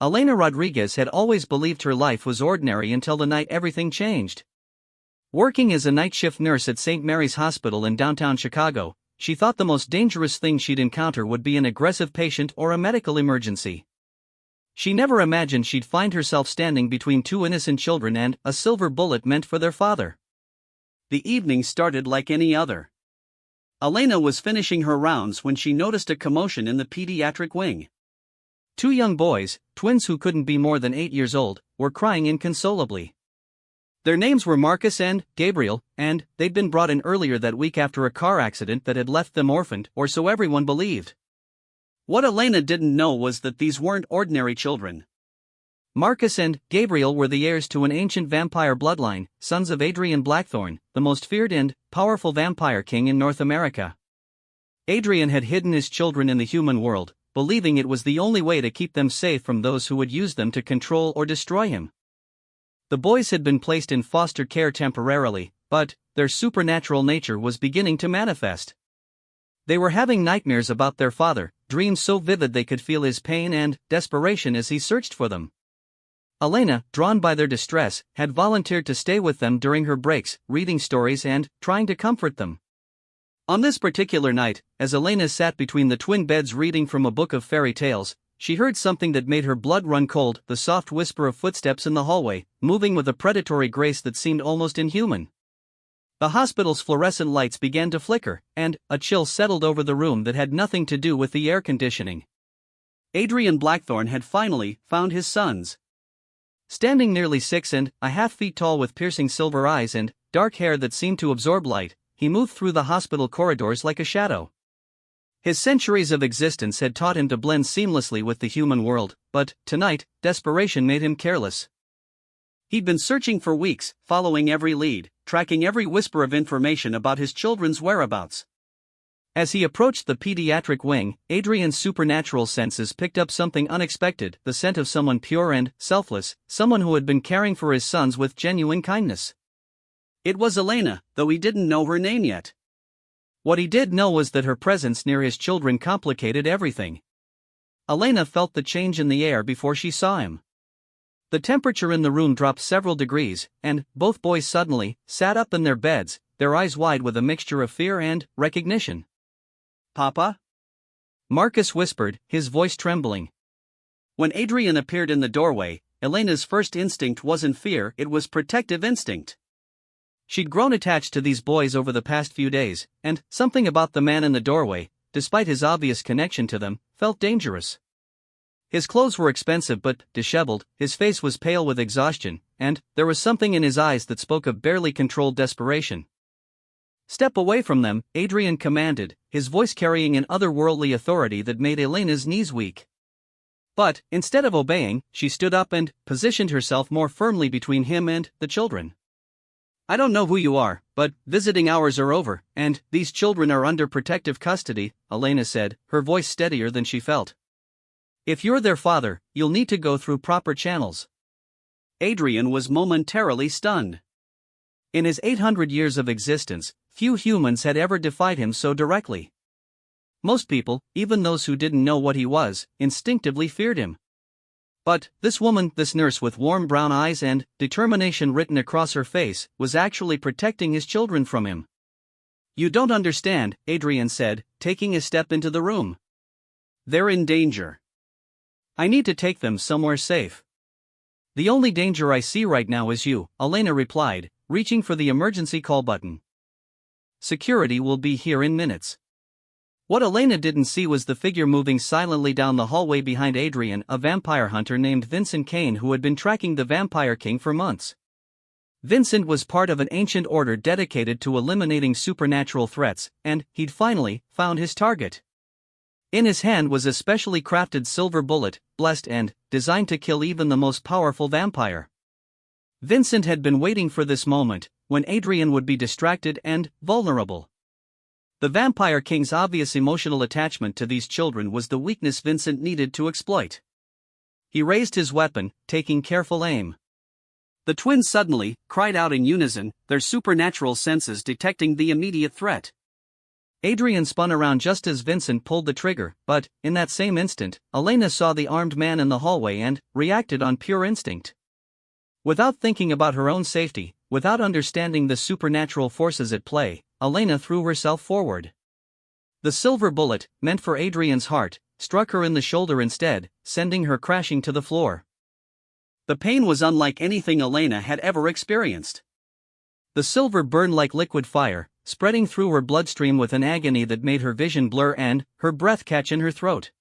Elena Rodriguez had always believed her life was ordinary until the night everything changed. Working as a night shift nurse at St. Mary's Hospital in downtown Chicago, she thought the most dangerous thing she'd encounter would be an aggressive patient or a medical emergency. She never imagined she'd find herself standing between two innocent children and a silver bullet meant for their father. The evening started like any other. Elena was finishing her rounds when she noticed a commotion in the pediatric wing. Two young boys, twins who couldn't be more than 8 years old, were crying inconsolably. Their names were Marcus and Gabriel, and they'd been brought in earlier that week after a car accident that had left them orphaned, or so everyone believed. What Elena didn't know was that these weren't ordinary children. Marcus and Gabriel were the heirs to an ancient vampire bloodline, sons of Adrian Blackthorne, the most feared and powerful vampire king in North America. Adrian had hidden his children in the human world, believing it was the only way to keep them safe from those who would use them to control or destroy him. The boys had been placed in foster care temporarily, but their supernatural nature was beginning to manifest. They were having nightmares about their father, dreams so vivid they could feel his pain and desperation as he searched for them. Elena, drawn by their distress, had volunteered to stay with them during her breaks, reading stories and trying to comfort them. On this particular night, as Elena sat between the twin beds reading from a book of fairy tales, she heard something that made her blood run cold, the soft whisper of footsteps in the hallway, moving with a predatory grace that seemed almost inhuman. The hospital's fluorescent lights began to flicker, and a chill settled over the room that had nothing to do with the air conditioning. Adrian Blackthorne had finally found his sons. Standing nearly 6.5 feet tall with piercing silver eyes and dark hair that seemed to absorb light, he moved through the hospital corridors like a shadow. His centuries of existence had taught him to blend seamlessly with the human world, but tonight, desperation made him careless. He'd been searching for weeks, following every lead, tracking every whisper of information about his children's whereabouts. As he approached the pediatric wing, Adrian's supernatural senses picked up something unexpected, the scent of someone pure and selfless, someone who had been caring for his sons with genuine kindness. It was Elena, though he didn't know her name yet. What he did know was that her presence near his children complicated everything. Elena felt the change in the air before she saw him. The temperature in the room dropped several degrees, and both boys suddenly sat up in their beds, their eyes wide with a mixture of fear and recognition. "Papa?" Marcus whispered, his voice trembling. When Adrian appeared in the doorway, Elena's first instinct wasn't fear, it was protective instinct. She'd grown attached to these boys over the past few days, and something about the man in the doorway, despite his obvious connection to them, felt dangerous. His clothes were expensive but disheveled, his face was pale with exhaustion, and there was something in his eyes that spoke of barely controlled desperation. "Step away from them," Adrian commanded, his voice carrying an otherworldly authority that made Elena's knees weak. But, instead of obeying, she stood up and positioned herself more firmly between him and the children. "I don't know who you are, but visiting hours are over, and these children are under protective custody," Elena said, her voice steadier than she felt. "If you're their father, you'll need to go through proper channels." Adrian was momentarily stunned. In his 800 years of existence, few humans had ever defied him so directly. Most people, even those who didn't know what he was, instinctively feared him. But this woman, this nurse with warm brown eyes and determination written across her face, was actually protecting his children from him. "You don't understand," Adrian said, taking a step into the room. "They're in danger. I need to take them somewhere safe." "The only danger I see right now is you," Elena replied, reaching for the emergency call button. "Security will be here in minutes." What Elena didn't see was the figure moving silently down the hallway behind Adrian, a vampire hunter named Vincent Kane who had been tracking the Vampire King for months. Vincent was part of an ancient order dedicated to eliminating supernatural threats, and he'd finally found his target. In his hand was a specially crafted silver bullet, blessed and designed to kill even the most powerful vampire. Vincent had been waiting for this moment, when Adrian would be distracted and vulnerable. The Vampire King's obvious emotional attachment to these children was the weakness Vincent needed to exploit. He raised his weapon, taking careful aim. The twins suddenly cried out in unison, their supernatural senses detecting the immediate threat. Adrian spun around just as Vincent pulled the trigger, but, in that same instant, Elena saw the armed man in the hallway and reacted on pure instinct. Without thinking about her own safety, without understanding the supernatural forces at play, Elena threw herself forward. The silver bullet, meant for Adrian's heart, struck her in the shoulder instead, sending her crashing to the floor. The pain was unlike anything Elena had ever experienced. The silver burned like liquid fire, spreading through her bloodstream with an agony that made her vision blur and her breath catch in her throat.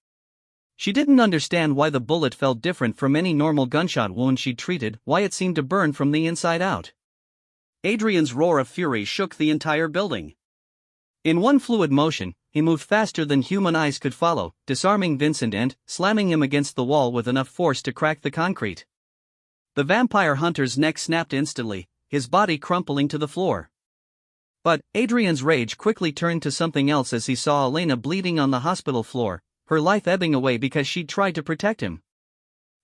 She didn't understand why the bullet felt different from any normal gunshot wound she'd treated, why it seemed to burn from the inside out. Adrian's roar of fury shook the entire building. In one fluid motion, he moved faster than human eyes could follow, disarming Vincent and slamming him against the wall with enough force to crack the concrete. The vampire hunter's neck snapped instantly, his body crumpling to the floor. But Adrian's rage quickly turned to something else as he saw Elena bleeding on the hospital floor, her life ebbing away because she'd tried to protect him.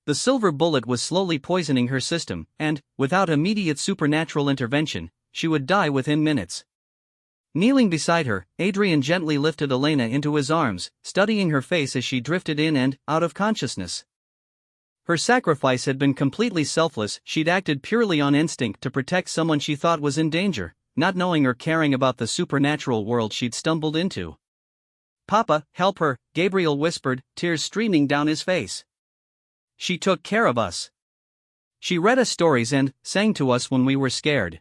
The silver bullet was slowly poisoning her system, and, without immediate supernatural intervention, she would die within minutes. Kneeling beside her, Adrian gently lifted Elena into his arms, studying her face as she drifted in and out of consciousness. Her sacrifice had been completely selfless, she'd acted purely on instinct to protect someone she thought was in danger, not knowing or caring about the supernatural world she'd stumbled into. "Papa, help her," Gabriel whispered, tears streaming down his face. "She took care of us. She read us stories and sang to us when we were scared."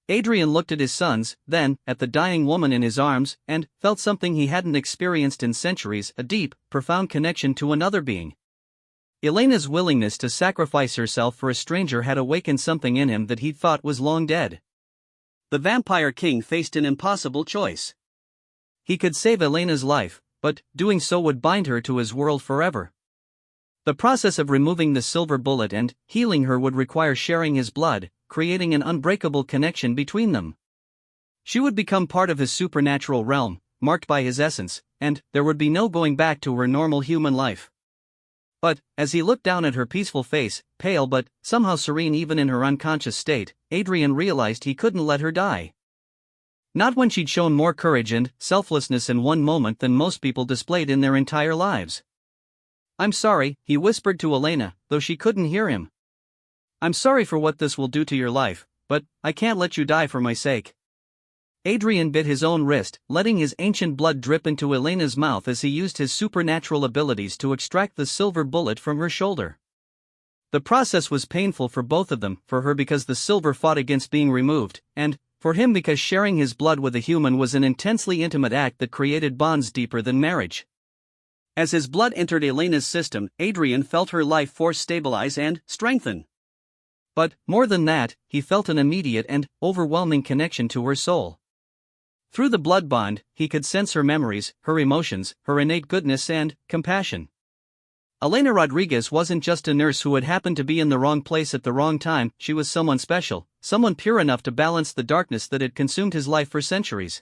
Adrian looked at his sons, then at the dying woman in his arms, and felt something he hadn't experienced in centuries, a deep, profound connection to another being. Elena's willingness to sacrifice herself for a stranger had awakened something in him that he thought was long dead. The Vampire King faced an impossible choice. He could save Elena's life, but doing so would bind her to his world forever. The process of removing the silver bullet and healing her would require sharing his blood, creating an unbreakable connection between them. She would become part of his supernatural realm, marked by his essence, and there would be no going back to her normal human life. But, as he looked down at her peaceful face, pale but somehow serene even in her unconscious state, Adrian realized he couldn't let her die. Not when she'd shown more courage and selflessness in one moment than most people displayed in their entire lives. "I'm sorry," he whispered to Elena, though she couldn't hear him. "I'm sorry for what this will do to your life, but I can't let you die for my sake." Adrian bit his own wrist, letting his ancient blood drip into Elena's mouth as he used his supernatural abilities to extract the silver bullet from her shoulder. The process was painful for both of them, for her because the silver fought against being removed, and for him because sharing his blood with a human was an intensely intimate act that created bonds deeper than marriage. As his blood entered Elena's system, Adrian felt her life force stabilize and strengthen. But, more than that, he felt an immediate and overwhelming connection to her soul. Through the blood bond, he could sense her memories, her emotions, her innate goodness and compassion. Elena Rodriguez wasn't just a nurse who had happened to be in the wrong place at the wrong time, she was someone special, someone pure enough to balance the darkness that had consumed his life for centuries.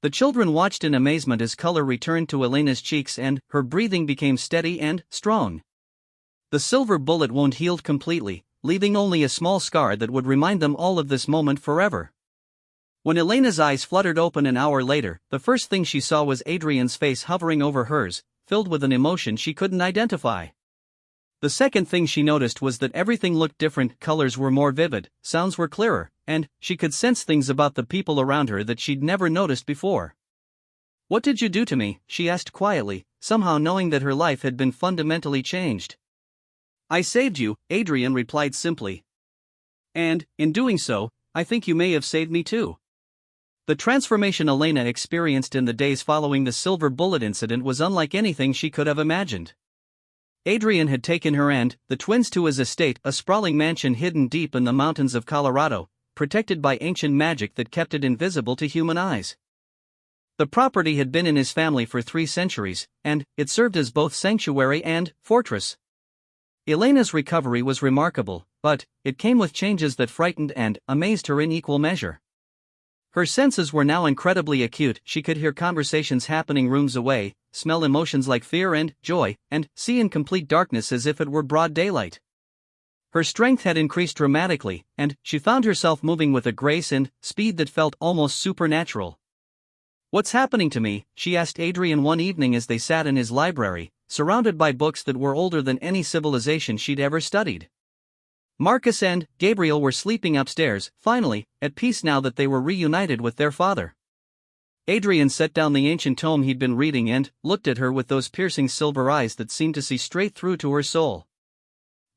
The children watched in amazement as color returned to Elena's cheeks and her breathing became steady and strong. The silver bullet wound healed completely, leaving only a small scar that would remind them all of this moment forever. When Elena's eyes fluttered open an hour later, the first thing she saw was Adrian's face hovering over hers, filled with an emotion she couldn't identify. The second thing she noticed was that everything looked different, colors were more vivid, sounds were clearer, and she could sense things about the people around her that she'd never noticed before. "What did you do to me?" she asked quietly, somehow knowing that her life had been fundamentally changed. "I saved you," Adrian replied simply. "And, in doing so, I think you may have saved me too." The transformation Elena experienced in the days following the silver bullet incident was unlike anything she could have imagined. Adrian had taken her and the twins to his estate, a sprawling mansion hidden deep in the mountains of Colorado, protected by ancient magic that kept it invisible to human eyes. The property had been in his family for 3 centuries, and it served as both sanctuary and fortress. Elena's recovery was remarkable, but it came with changes that frightened and amazed her in equal measure. Her senses were now incredibly acute, she could hear conversations happening rooms away, smell emotions like fear and joy, and see in complete darkness as if it were broad daylight. Her strength had increased dramatically, and she found herself moving with a grace and speed that felt almost supernatural. "What's happening to me?" she asked Adrian one evening as they sat in his library, surrounded by books that were older than any civilization she'd ever studied. Marcus and Gabriel were sleeping upstairs, finally, at peace now that they were reunited with their father. Adrian set down the ancient tome he'd been reading and looked at her with those piercing silver eyes that seemed to see straight through to her soul.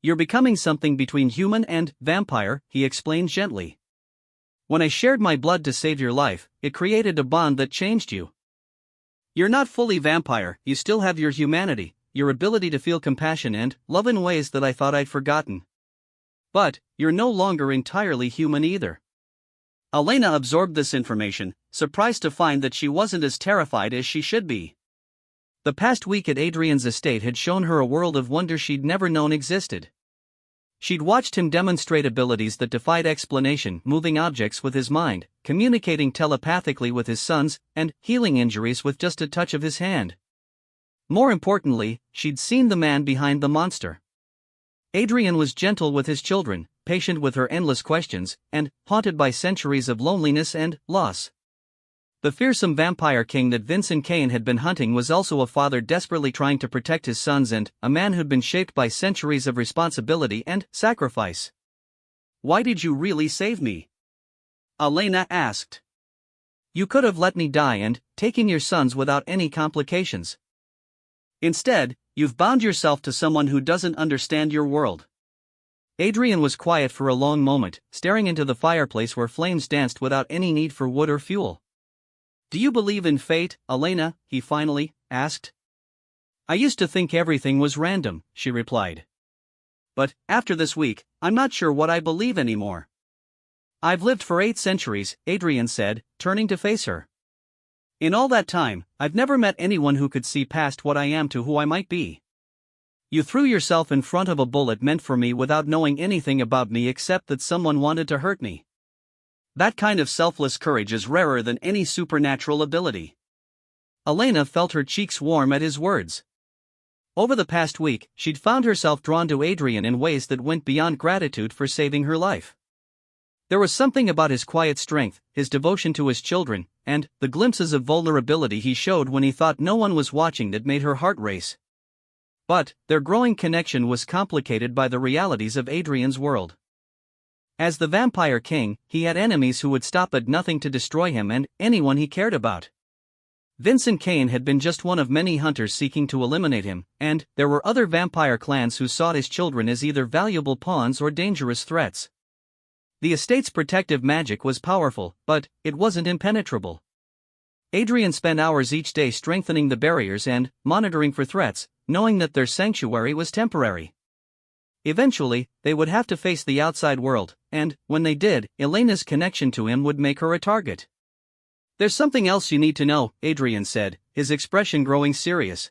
"You're becoming something between human and vampire," he explained gently. "When I shared my blood to save your life, it created a bond that changed you. You're not fully vampire, you still have your humanity, your ability to feel compassion and love in ways that I thought I'd forgotten. But you're no longer entirely human either." Elena absorbed this information, surprised to find that she wasn't as terrified as she should be. The past week at Adrian's estate had shown her a world of wonder she'd never known existed. She'd watched him demonstrate abilities that defied explanation, moving objects with his mind, communicating telepathically with his sons, and healing injuries with just a touch of his hand. More importantly, she'd seen the man behind the monster. Adrian was gentle with his children, patient with her endless questions, and haunted by centuries of loneliness and loss. The fearsome vampire king that Vincent Cain had been hunting was also a father desperately trying to protect his sons and a man who'd been shaped by centuries of responsibility and sacrifice. "Why did you really save me?" Elena asked. "You could have let me die and taken your sons without any complications. Instead, you've bound yourself to someone who doesn't understand your world." Adrian was quiet for a long moment, staring into the fireplace where flames danced without any need for wood or fuel. "Do you believe in fate, Elena?" he finally asked. "I used to think everything was random," she replied. "But after this week, I'm not sure what I believe anymore." "I've lived for 8 centuries, Adrian said, turning to face her. "In all that time, I've never met anyone who could see past what I am to who I might be. You threw yourself in front of a bullet meant for me without knowing anything about me except that someone wanted to hurt me. That kind of selfless courage is rarer than any supernatural ability." Elena felt her cheeks warm at his words. Over the past week, she'd found herself drawn to Adrian in ways that went beyond gratitude for saving her life. There was something about his quiet strength, his devotion to his children, and the glimpses of vulnerability he showed when he thought no one was watching that made her heart race. But their growing connection was complicated by the realities of Adrian's world. As the Vampire King, he had enemies who would stop at nothing to destroy him and anyone he cared about. Vincent Cain had been just one of many hunters seeking to eliminate him, and there were other vampire clans who saw his children as either valuable pawns or dangerous threats. The estate's protective magic was powerful, but it wasn't impenetrable. Adrian spent hours each day strengthening the barriers and monitoring for threats, knowing that their sanctuary was temporary. Eventually, they would have to face the outside world, and, when they did, Elena's connection to him would make her a target. "There's something else you need to know," Adrian said, his expression growing serious.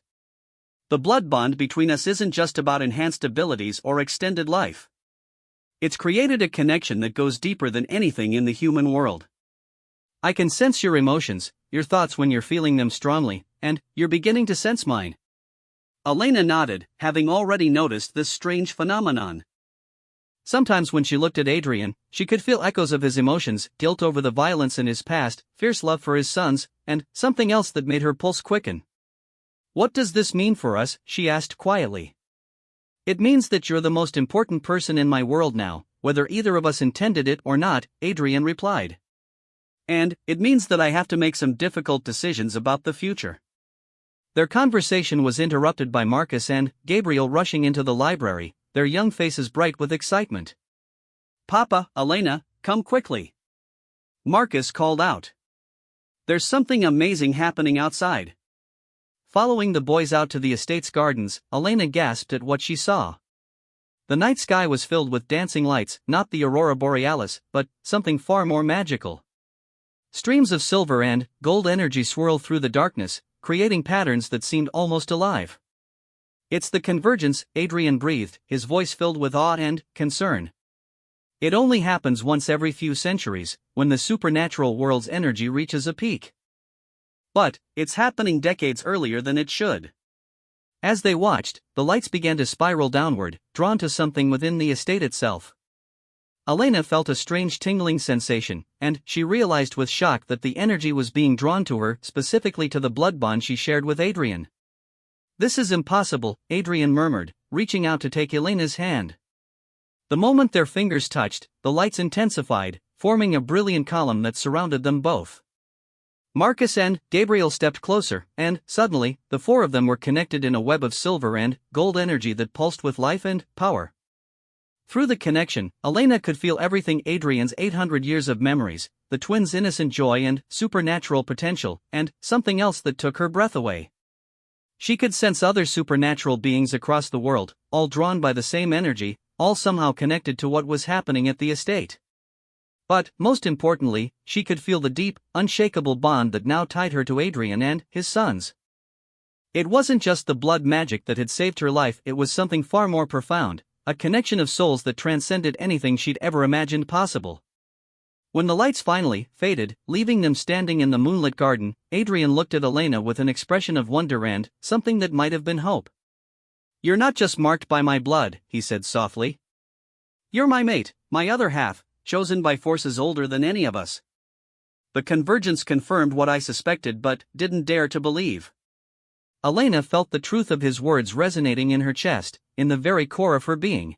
"The blood bond between us isn't just about enhanced abilities or extended life. It's created a connection that goes deeper than anything in the human world. I can sense your emotions, your thoughts when you're feeling them strongly, and you're beginning to sense mine." Elena nodded, having already noticed this strange phenomenon. Sometimes when she looked at Adrian, she could feel echoes of his emotions, guilt over the violence in his past, fierce love for his sons, and something else that made her pulse quicken. "What does this mean for us?" she asked quietly. "It means that you're the most important person in my world now, whether either of us intended it or not," Adrian replied. "And it means that I have to make some difficult decisions about the future." Their conversation was interrupted by Marcus and Gabriel rushing into the library, their young faces bright with excitement. "Papa, Elena, come quickly!" Marcus called out. "There's something amazing happening outside." Following the boys out to the estate's gardens, Elena gasped at what she saw. The night sky was filled with dancing lights, not the aurora borealis, but something far more magical. Streams of silver and gold energy swirled through the darkness, creating patterns that seemed almost alive. "It's the convergence," Adrian breathed, his voice filled with awe and concern. "It only happens once every few centuries, when the supernatural world's energy reaches a peak. But it's happening decades earlier than it should." As they watched, the lights began to spiral downward, drawn to something within the estate itself. Elena felt a strange tingling sensation, and she realized with shock that the energy was being drawn to her, specifically to the blood bond she shared with Adrian. "This is impossible," Adrian murmured, reaching out to take Elena's hand. The moment their fingers touched, the lights intensified, forming a brilliant column that surrounded them both. Marcus and Gabriel stepped closer, and, suddenly, the four of them were connected in a web of silver and gold energy that pulsed with life and power. Through the connection, Elena could feel everything: Adrian's 800 years of memories, the twins' innocent joy and supernatural potential, and something else that took her breath away. She could sense other supernatural beings across the world, all drawn by the same energy, all somehow connected to what was happening at the estate. But, most importantly, she could feel the deep, unshakable bond that now tied her to Adrian and his sons. It wasn't just the blood magic that had saved her life, it was something far more profound, a connection of souls that transcended anything she'd ever imagined possible. When the lights finally faded, leaving them standing in the moonlit garden, Adrian looked at Elena with an expression of wonder and something that might have been hope. "You're not just marked by my blood," he said softly. "You're my mate, my other half, chosen by forces older than any of us." The convergence confirmed what I suspected but didn't dare to believe. Elena felt the truth of his words resonating in her chest, in the very core of her being.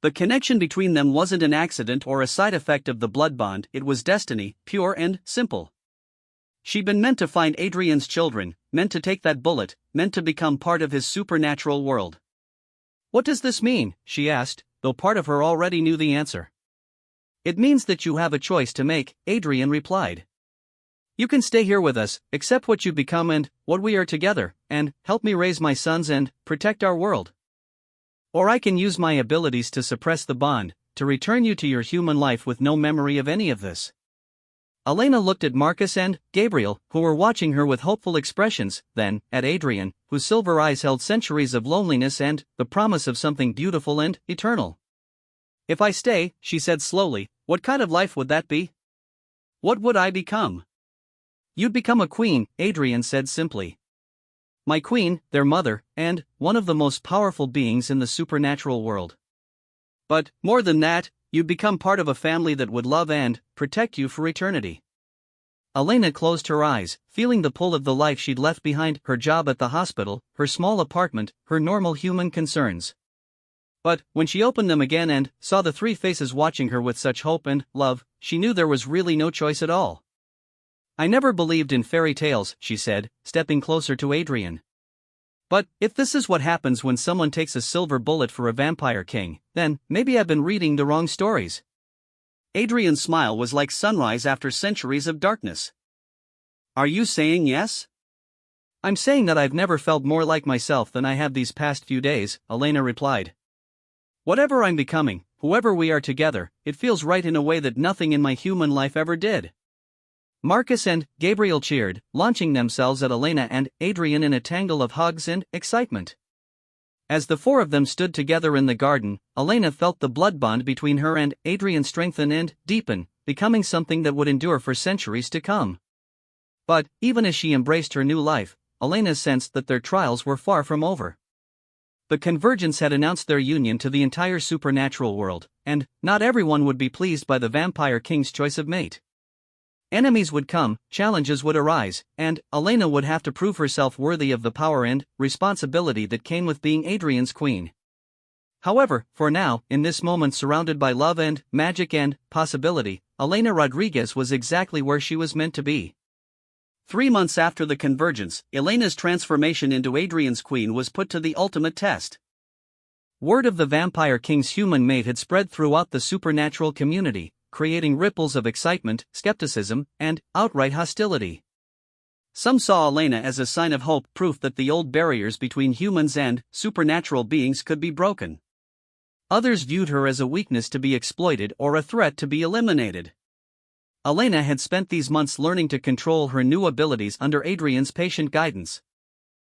The connection between them wasn't an accident or a side effect of the blood bond, it was destiny, pure and simple. She'd been meant to find Adrian's children, meant to take that bullet, meant to become part of his supernatural world. "What does this mean?" she asked, though part of her already knew the answer. "It means that you have a choice to make," Adrian replied. "You can stay here with us, accept what you become and what we are together, and help me raise my sons and protect our world. Or I can use my abilities to suppress the bond, to return you to your human life with no memory of any of this." Elena looked at Marcus and Gabriel, who were watching her with hopeful expressions, then at Adrian, whose silver eyes held centuries of loneliness and the promise of something beautiful and eternal. "If I stay," she said slowly, "what kind of life would that be? What would I become?" "You'd become a queen," Adrian said simply. "My queen, their mother, and one of the most powerful beings in the supernatural world. But, more than that, you'd become part of a family that would love and protect you for eternity." Elena closed her eyes, feeling the pull of the life she'd left behind: her job at the hospital, her small apartment, her normal human concerns. But, when she opened them again and saw the three faces watching her with such hope and love, she knew there was really no choice at all. "I never believed in fairy tales," she said, stepping closer to Adrian. "But, if this is what happens when someone takes a silver bullet for a vampire king, then maybe I've been reading the wrong stories." Adrian's smile was like sunrise after centuries of darkness. "Are you saying yes?" "I'm saying that I've never felt more like myself than I have these past few days," Elena replied. "Whatever I'm becoming, whoever we are together, it feels right in a way that nothing in my human life ever did." Marcus and Gabriel cheered, launching themselves at Elena and Adrian in a tangle of hugs and excitement. As the four of them stood together in the garden, Elena felt the blood bond between her and Adrian strengthen and deepen, becoming something that would endure for centuries to come. But, even as she embraced her new life, Elena sensed that their trials were far from over. The convergence had announced their union to the entire supernatural world, and not everyone would be pleased by the vampire king's choice of mate. Enemies would come, challenges would arise, and Elena would have to prove herself worthy of the power and responsibility that came with being Adrian's queen. However, for now, in this moment surrounded by love and magic and possibility, Elena Rodriguez was exactly where she was meant to be. 3 months after the convergence, Elena's transformation into Adrian's queen was put to the ultimate test. Word of the vampire king's human mate had spread throughout the supernatural community, creating ripples of excitement, skepticism, and outright hostility. Some saw Elena as a sign of hope, proof that the old barriers between humans and supernatural beings could be broken. Others viewed her as a weakness to be exploited or a threat to be eliminated. Elena had spent these months learning to control her new abilities under Adrian's patient guidance.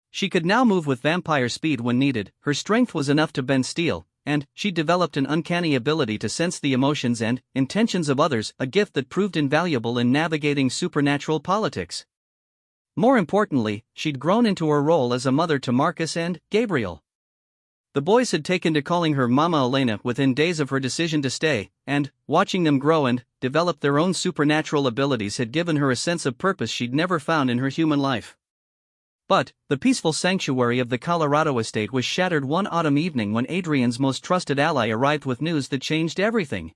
She could now move with vampire speed when needed, her strength was enough to bend steel, and she developed an uncanny ability to sense the emotions and intentions of others, a gift that proved invaluable in navigating supernatural politics. More importantly, she'd grown into her role as a mother to Marcus and Gabriel. The boys had taken to calling her Mama Elena within days of her decision to stay, and, watching them grow and develop their own supernatural abilities had given her a sense of purpose she'd never found in her human life. But, the peaceful sanctuary of the Colorado estate was shattered one autumn evening when Adrian's most trusted ally arrived with news that changed everything.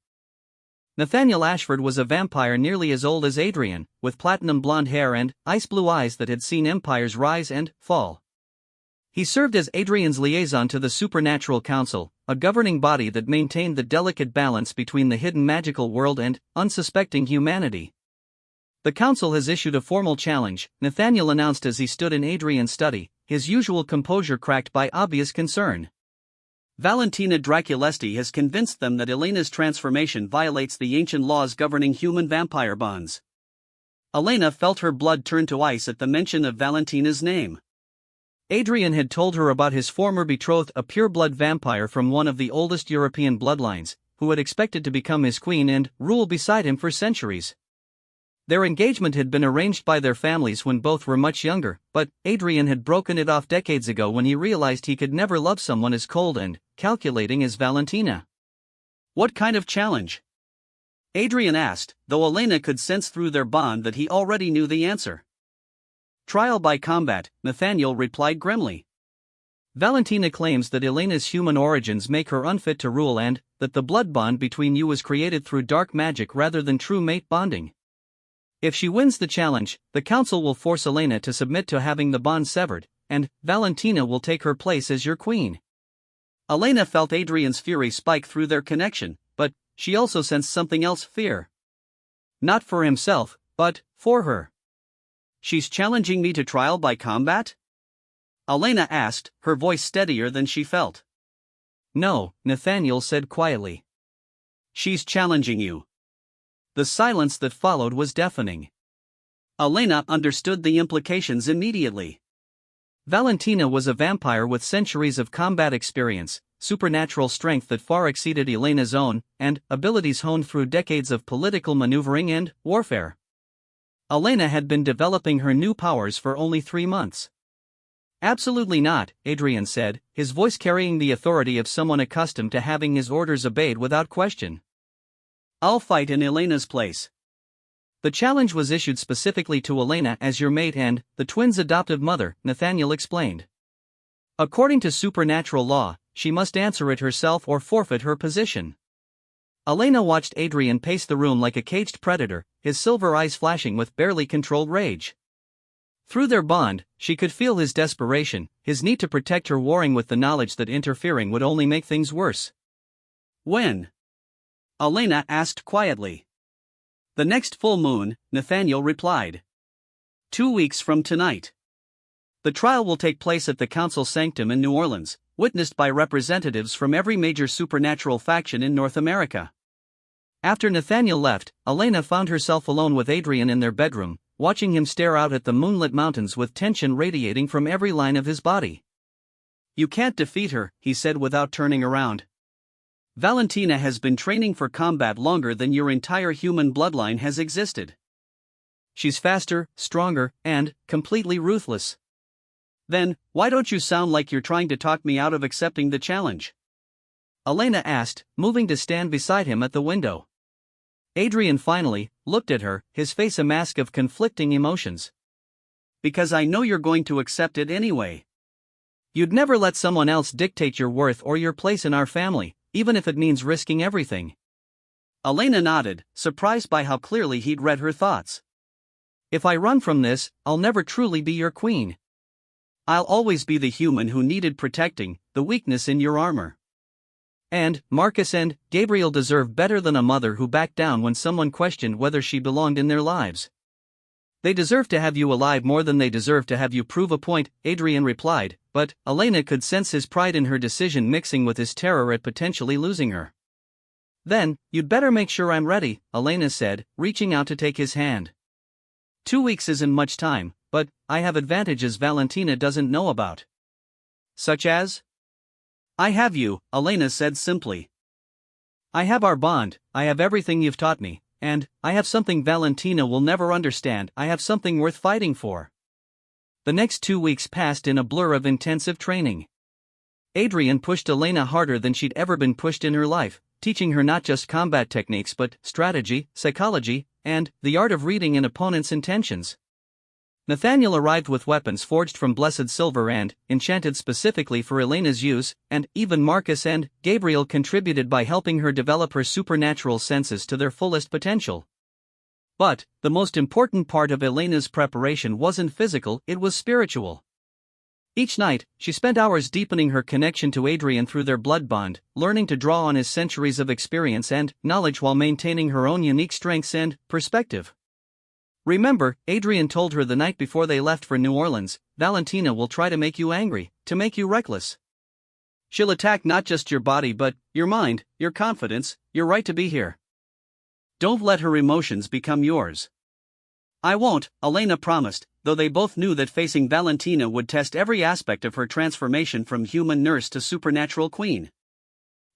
Nathaniel Ashford was a vampire nearly as old as Adrian, with platinum blonde hair and ice-blue eyes that had seen empires rise and fall. He served as Adrian's liaison to the Supernatural Council, a governing body that maintained the delicate balance between the hidden magical world and unsuspecting humanity. "The council has issued a formal challenge," Nathaniel announced as he stood in Adrian's study, his usual composure cracked by obvious concern. "Valentina Draculesti has convinced them that Elena's transformation violates the ancient laws governing human vampire bonds." Elena felt her blood turn to ice at the mention of Valentina's name. Adrian had told her about his former betrothed, a pure-blood vampire from one of the oldest European bloodlines, who had expected to become his queen and rule beside him for centuries. Their engagement had been arranged by their families when both were much younger, but Adrian had broken it off decades ago when he realized he could never love someone as cold and calculating as Valentina. "What kind of challenge?" Adrian asked, though Elena could sense through their bond that he already knew the answer. "Trial by combat," Nathaniel replied grimly. "Valentina claims that Elena's human origins make her unfit to rule and that the blood bond between you was created through dark magic rather than true mate bonding. If she wins the challenge, the council will force Elena to submit to having the bond severed, and Valentina will take her place as your queen." Elena felt Adrian's fury spike through their connection, but she also sensed something else: fear. Not for himself, but for her. "She's challenging me to trial by combat?" Elena asked, her voice steadier than she felt. "No," Nathaniel said quietly. "She's challenging you." The silence that followed was deafening. Elena understood the implications immediately. Valentina was a vampire with centuries of combat experience, supernatural strength that far exceeded Elena's own, and abilities honed through decades of political maneuvering and warfare. Elena had been developing her new powers for only 3 months. "Absolutely not," Adrian said, his voice carrying the authority of someone accustomed to having his orders obeyed without question. "I'll fight in Elena's place." "The challenge was issued specifically to Elena as your mate and the twins' adoptive mother," Nathaniel explained. "According to supernatural law, she must answer it herself or forfeit her position." Elena watched Adrian pace the room like a caged predator, his silver eyes flashing with barely controlled rage. Through their bond, she could feel his desperation, his need to protect her warring with the knowledge that interfering would only make things worse. "When?" Elena asked quietly. "The next full moon," Nathaniel replied. 2 weeks from tonight. The trial will take place at the council sanctum in New Orleans, witnessed by representatives from every major supernatural faction in North America. After Nathaniel left, Elena found herself alone with Adrian in their bedroom, watching him stare out at the moonlit mountains with tension radiating from every line of his body. "You can't defeat her," he said without turning around. "Valentina has been training for combat longer than your entire human bloodline has existed. She's faster, stronger, and completely ruthless." "Then, why don't you sound like you're trying to talk me out of accepting the challenge?" Elena asked, moving to stand beside him at the window. Adrian finally looked at her, his face a mask of conflicting emotions. "Because I know you're going to accept it anyway. You'd never let someone else dictate your worth or your place in our family, even if it means risking everything." Elena nodded, surprised by how clearly he'd read her thoughts. "If I run from this, I'll never truly be your queen. I'll always be the human who needed protecting, the weakness in your armor. And Marcus and Gabriel deserve better than a mother who backed down when someone questioned whether she belonged in their lives. They deserve to have you alive more than they deserve to have you prove a point," Adrian replied, but Elena could sense his pride in her decision mixing with his terror at potentially losing her. "Then, you'd better make sure I'm ready," Elena said, reaching out to take his hand. 2 weeks isn't much time, but I have advantages Valentina doesn't know about." "Such as?" "I have you," Elena said simply. "I have our bond, I have everything you've taught me, and I have something Valentina will never understand. I have something worth fighting for." The next 2 weeks passed in a blur of intensive training. Adrian pushed Elena harder than she'd ever been pushed in her life, teaching her not just combat techniques but strategy, psychology, and the art of reading an opponent's intentions. Nathaniel arrived with weapons forged from blessed silver and enchanted specifically for Elena's use, and even Marcus and Gabriel contributed by helping her develop her supernatural senses to their fullest potential. But the most important part of Elena's preparation wasn't physical, it was spiritual. Each night, she spent hours deepening her connection to Adrian through their blood bond, learning to draw on his centuries of experience and knowledge while maintaining her own unique strengths and perspective. Remember, Adrian told her the night before they left for New Orleans, Valentina will try to make you angry, to make you reckless. She'll attack not just your body but your mind, your confidence, your right to be here. Don't let her emotions become yours. I won't, Elena promised, though they both knew that facing Valentina would test every aspect of her transformation from human nurse to supernatural queen.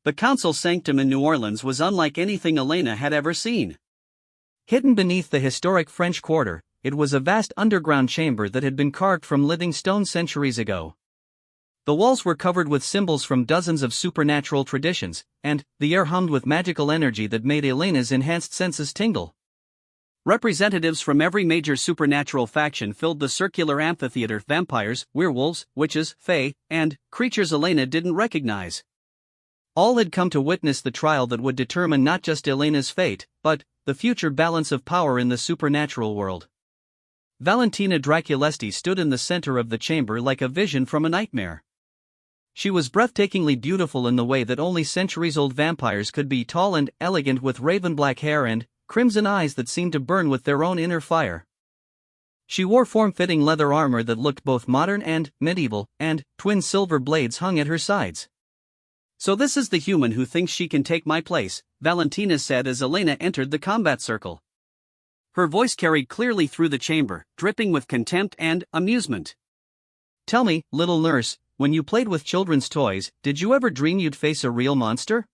The council sanctum in New Orleans was unlike anything Elena had ever seen. Hidden beneath the historic French Quarter, it was a vast underground chamber that had been carved from living stone centuries ago. The walls were covered with symbols from dozens of supernatural traditions, and the air hummed with magical energy that made Elena's enhanced senses tingle. Representatives from every major supernatural faction filled the circular amphitheater: vampires, werewolves, witches, fae, and creatures Elena didn't recognize. All had come to witness the trial that would determine not just Elena's fate, but the future balance of power in the supernatural world. Valentina Draculesti stood in the center of the chamber like a vision from a nightmare. She was breathtakingly beautiful in the way that only centuries-old vampires could be, tall and elegant with raven-black hair and crimson eyes that seemed to burn with their own inner fire. She wore form-fitting leather armor that looked both modern and medieval, and twin silver blades hung at her sides. So this is the human who thinks she can take my place, Valentina said as Elena entered the combat circle. Her voice carried clearly through the chamber, dripping with contempt and amusement. Tell me, little nurse, when you played with children's toys, did you ever dream you'd face a real monster?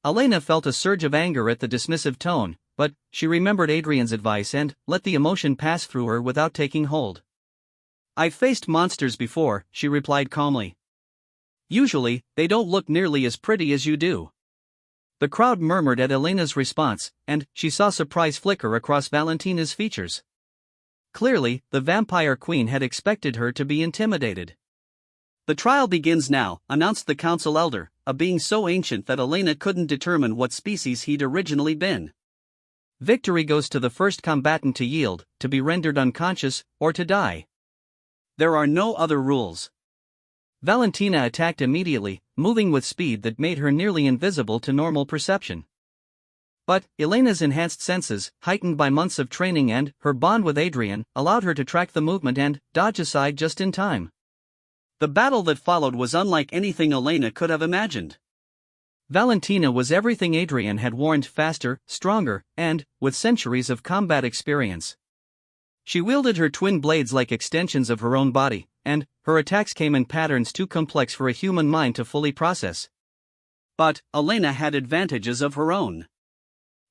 Elena felt a surge of anger at the dismissive tone, but she remembered Adrian's advice and let the emotion pass through her without taking hold. I've faced monsters before, she replied calmly. Usually, they don't look nearly as pretty as you do. The crowd murmured at Elena's response, and she saw surprise flicker across Valentina's features. Clearly, the vampire queen had expected her to be intimidated. The trial begins now, announced the council elder, a being so ancient that Elena couldn't determine what species he'd originally been. Victory goes to the first combatant to yield, to be rendered unconscious, or to die. There are no other rules. Valentina attacked immediately, moving with speed that made her nearly invisible to normal perception. But Elena's enhanced senses, heightened by months of training and her bond with Adrian, allowed her to track the movement and dodge aside just in time. The battle that followed was unlike anything Elena could have imagined. Valentina was everything Adrian had warned: faster, stronger, and with centuries of combat experience. She wielded her twin blades like extensions of her own body, and her attacks came in patterns too complex for a human mind to fully process. But Elena had advantages of her own.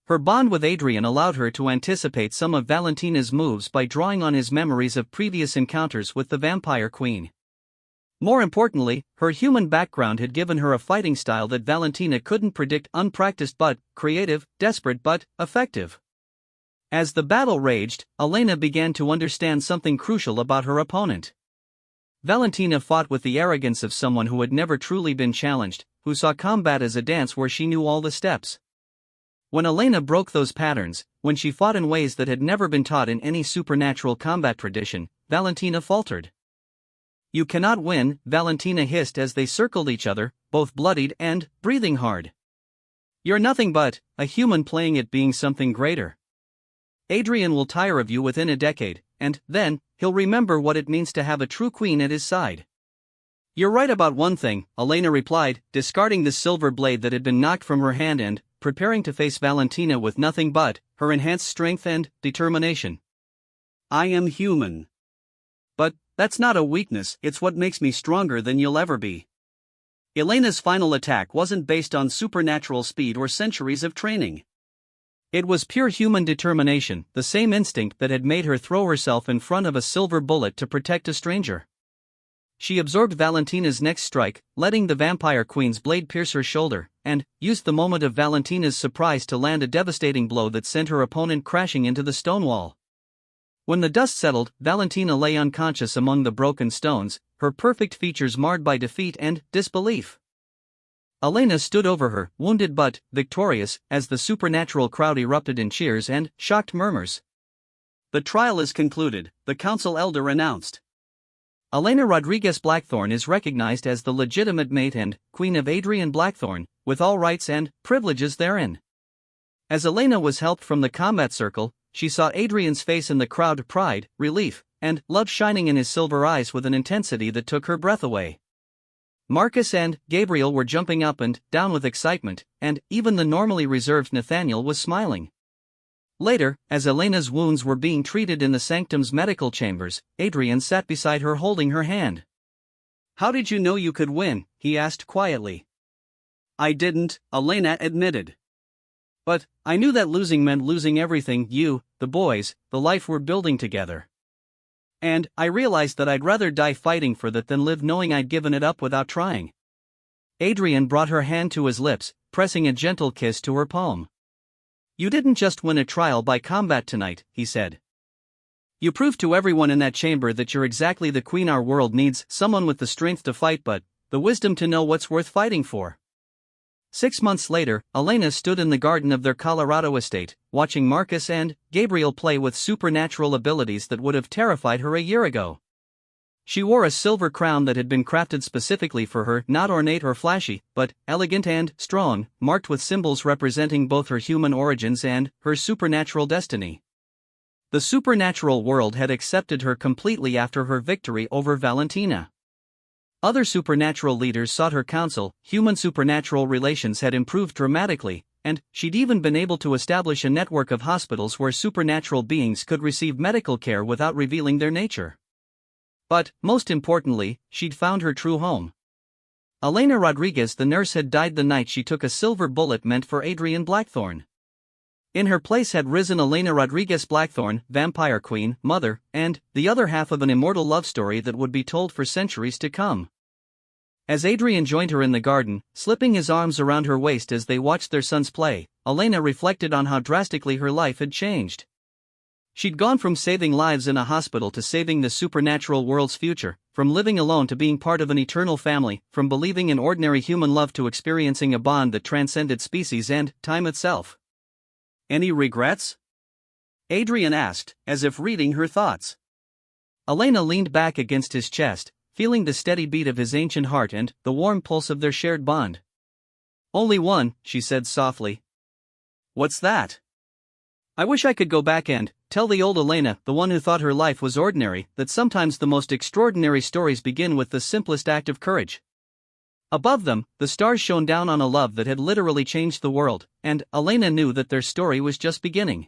Her bond with Adrian allowed her to anticipate some of Valentina's moves by drawing on his memories of previous encounters with the vampire queen. More importantly, her human background had given her a fighting style that Valentina couldn't predict: unpracticed but creative, desperate but effective. As the battle raged, Elena began to understand something crucial about her opponent. Valentina fought with the arrogance of someone who had never truly been challenged, who saw combat as a dance where she knew all the steps. When Elena broke those patterns, when she fought in ways that had never been taught in any supernatural combat tradition, Valentina faltered. You cannot win, Valentina hissed as they circled each other, both bloodied and breathing hard. You're nothing but a human playing at being something greater. Adrian will tire of you within a decade, and then he'll remember what it means to have a true queen at his side. You're right about one thing, Elena replied, discarding the silver blade that had been knocked from her hand and preparing to face Valentina with nothing but her enhanced strength and determination. I am human. But that's not a weakness, it's what makes me stronger than you'll ever be. Elena's final attack wasn't based on supernatural speed or centuries of training. It was pure human determination, the same instinct that had made her throw herself in front of a silver bullet to protect a stranger. She absorbed Valentina's next strike, letting the vampire queen's blade pierce her shoulder, and used the moment of Valentina's surprise to land a devastating blow that sent her opponent crashing into the stone wall. When the dust settled, Valentina lay unconscious among the broken stones, her perfect features marred by defeat and disbelief. Elena stood over her, wounded but victorious, as the supernatural crowd erupted in cheers and shocked murmurs. "The trial is concluded," the council elder announced. Elena Rodriguez Blackthorne is recognized as the legitimate mate and queen of Adrian Blackthorne, with all rights and privileges therein. As Elena was helped from the combat circle, she saw Adrian's face in the crowd, pride, relief, and love shining in his silver eyes with an intensity that took her breath away. Marcus and Gabriel were jumping up and down with excitement, and even the normally reserved Nathaniel was smiling. Later, as Elena's wounds were being treated in the sanctum's medical chambers, Adrian sat beside her holding her hand. "How did you know you could win?" he asked quietly. "I didn't," Elena admitted. "But I knew that losing meant losing everything, you, the boys, the life we're building together. And I realized that I'd rather die fighting for that than live knowing I'd given it up without trying." Adrian brought her hand to his lips, pressing a gentle kiss to her palm. "You didn't just win a trial by combat tonight," he said. "You proved to everyone in that chamber that you're exactly the queen our world needs, someone with the strength to fight but the wisdom to know what's worth fighting for." 6 months later, Elena stood in the garden of their Colorado estate, watching Marcus and Gabriel play with supernatural abilities that would have terrified her a year ago. She wore a silver crown that had been crafted specifically for her, not ornate or flashy, but elegant and strong, marked with symbols representing both her human origins and her supernatural destiny. The supernatural world had accepted her completely after her victory over Valentina. Other supernatural leaders sought her counsel, human-supernatural relations had improved dramatically, and she'd even been able to establish a network of hospitals where supernatural beings could receive medical care without revealing their nature. But, most importantly, she'd found her true home. Elena Rodriguez, the nurse, had died the night she took a silver bullet meant for Adrian Blackthorne. In her place had risen Elena Rodriguez Blackthorne, vampire queen, mother, and the other half of an immortal love story that would be told for centuries to come. As Adrian joined her in the garden, slipping his arms around her waist as they watched their sons play, Elena reflected on how drastically her life had changed. She'd gone from saving lives in a hospital to saving the supernatural world's future, from living alone to being part of an eternal family, from believing in ordinary human love to experiencing a bond that transcended species and time itself. "Any regrets?" Adrian asked, as if reading her thoughts. Elena leaned back against his chest, feeling the steady beat of his ancient heart and the warm pulse of their shared bond. "Only one," she said softly. "What's that?" "I wish I could go back and tell the old Elena, the one who thought her life was ordinary, that sometimes the most extraordinary stories begin with the simplest act of courage." Above them, the stars shone down on a love that had literally changed the world, and Elena knew that their story was just beginning.